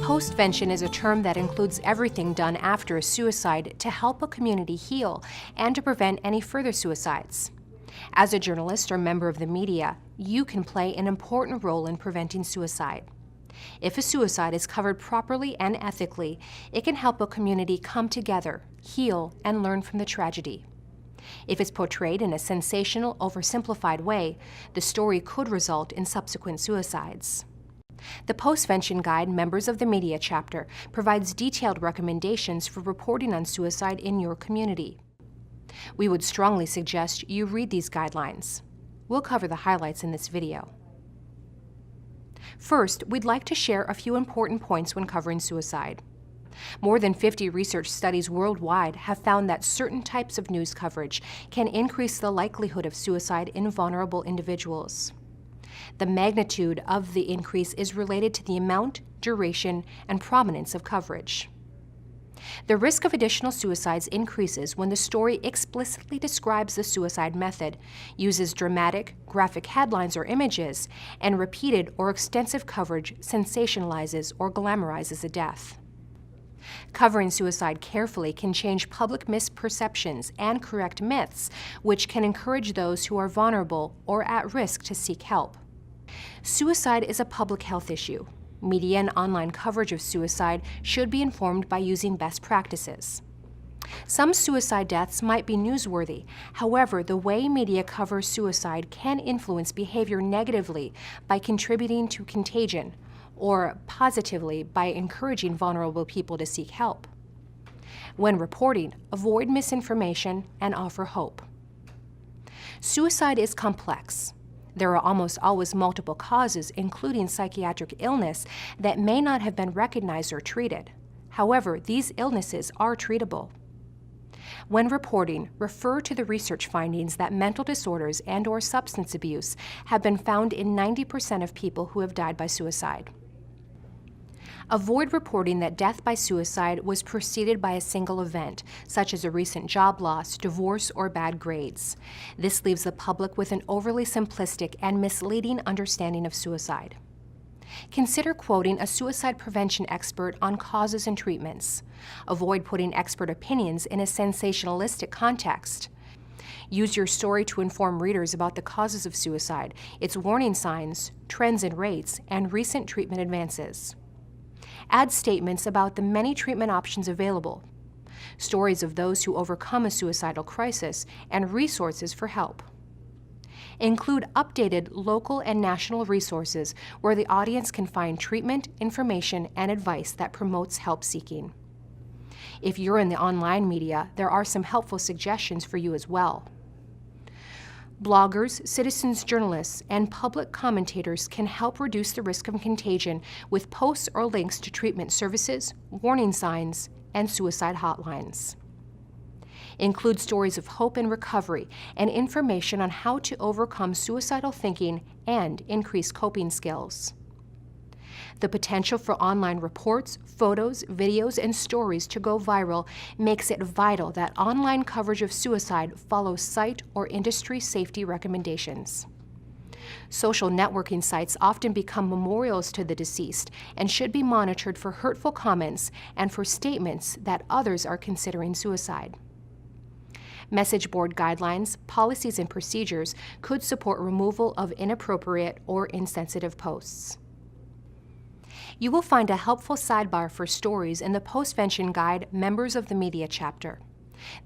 Postvention is a term that includes everything done after a suicide to help a community heal and to prevent any further suicides. As a journalist or member of the media, you can play an important role in preventing suicide. If a suicide is covered properly and ethically, it can help a community come together, heal, and learn from the tragedy. If it's portrayed in a sensational, oversimplified way, the story could result in subsequent suicides. The Postvention Guide, members of the media chapter, provides detailed recommendations for reporting on suicide in your community. We would strongly suggest you read these guidelines. We'll cover the highlights in this video. First, we'd like to share a few important points when covering suicide. More than 50 research studies worldwide have found that certain types of news coverage can increase the likelihood of suicide in vulnerable individuals. The magnitude of the increase is related to the amount, duration, and prominence of coverage. The risk of additional suicides increases when the story explicitly describes the suicide method, uses dramatic, graphic headlines or images, and repeated or extensive coverage sensationalizes or glamorizes a death. Covering suicide carefully can change public misperceptions and correct myths, which can encourage those who are vulnerable or at risk to seek help. Suicide is a public health issue. Media and online coverage of suicide should be informed by using best practices. Some suicide deaths might be newsworthy. However, the way media covers suicide can influence behavior negatively by contributing to contagion, or positively by encouraging vulnerable people to seek help. When reporting, avoid misinformation and offer hope. Suicide is complex. There are almost always multiple causes, including psychiatric illness, that may not have been recognized or treated. However, these illnesses are treatable. When reporting, refer to the research findings that mental disorders and/or substance abuse have been found in 90% of people who have died by suicide. Avoid reporting that death by suicide was preceded by a single event, such as a recent job loss, divorce, or bad grades. This leaves the public with an overly simplistic and misleading understanding of suicide. Consider quoting a suicide prevention expert on causes and treatments. Avoid putting expert opinions in a sensationalistic context. Use your story to inform readers about the causes of suicide, its warning signs, trends and rates, and recent treatment advances. Add statements about the many treatment options available, stories of those who overcome a suicidal crisis, and resources for help. Include updated local and national resources where the audience can find treatment, information, and advice that promotes help seeking. If you're in the online media, there are some helpful suggestions for you as well. Bloggers, citizens journalists, and public commentators can help reduce the risk of contagion with posts or links to treatment services, warning signs, and suicide hotlines. Include stories of hope and recovery and information on how to overcome suicidal thinking and increase coping skills. The potential for online reports, photos, videos, and stories to go viral makes it vital that online coverage of suicide follows site or industry safety recommendations. Social networking sites often become memorials to the deceased and should be monitored for hurtful comments and for statements that others are considering suicide. Message board guidelines, policies, and procedures could support removal of inappropriate or insensitive posts. You will find a helpful sidebar for stories in the Postvention Guide, members of the media chapter.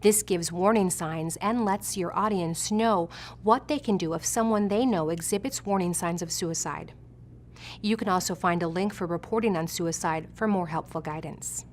This gives warning signs and lets your audience know what they can do if someone they know exhibits warning signs of suicide. You can also find a link for reporting on suicide for more helpful guidance.